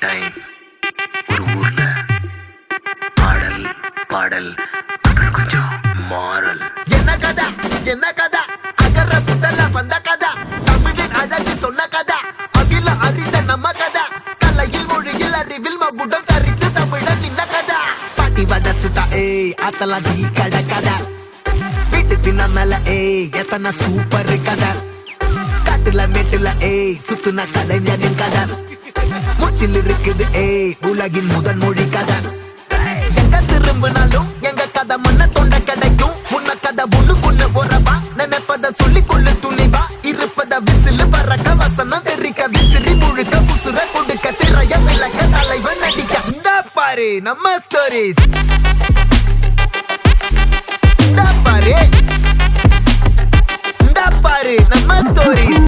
Time ஒரு ஊர்ல பாடல் பாடல் அப்புறம் கொஞ்சம் மாறல். என்ன கதை அகர புதல வந்த கதை, தமிழின் அழகு சொன்ன கதை, அகில அறிந்த நம்ம கதை, கலையில் மொழியில் அறிவில் மகுடம் தரித்து தமிழன் நின்ன கதை. பாட்டி வட சுட்டா அத்தலாம் டீ கடை கதை, வீட்டு தின்ன மேல எத்தனை சூப்பர் கதை, காட்டுல மேட்டுல சுத்துன கலைஞனின் கதை, மூச்சில் இருக்குது உலகின் முதன் மொழி கதை. எங்க திரும்பினாலும் எங்க கதை மண்ண தொண்ட கிடைக்கும், முன்ன கதை ஒண்ணுக்குள்ள போறவா, நினைப்பத சொல்லி கொள்ளு துணிவா, இருப்பத விசிலு பறக்க வசனம் தெரிக்க விசிறி முழுக்க புசுர கொடுக்க திரைய விளக்க தலைவன் நடிக்க. இந்த பாரு நம்ம ஸ்டோரிஸ், இந்த பாரு நம்ம ஸ்டோரிஸ்.